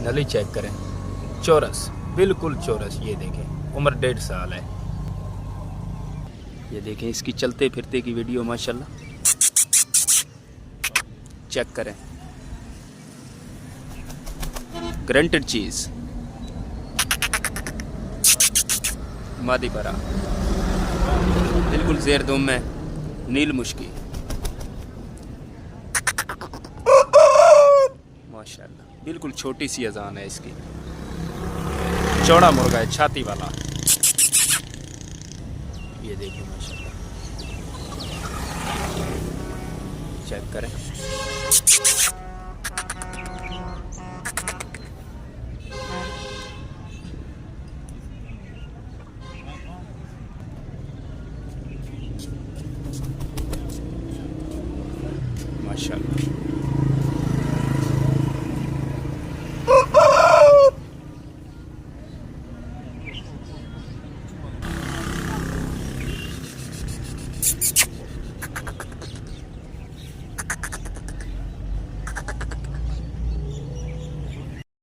नली चेक करें, चौरस, बिल्कुल चौरस। ये देखें, उम्र 1.5 साल है। ये देखें इसकी चलते फिरते की वीडियो, माशाल्लाह। चेक करें, ग्रंटेड चीज, मादी परा, बिल्कुल ज़ेर दुम में, नील मुश्की, माशाल्लाह। बिल्कुल छोटी सी अजान है इसकी। चौड़ा मुर्गा है, छाती वाला। ये देखिए माशाल्लाह, चेक करें।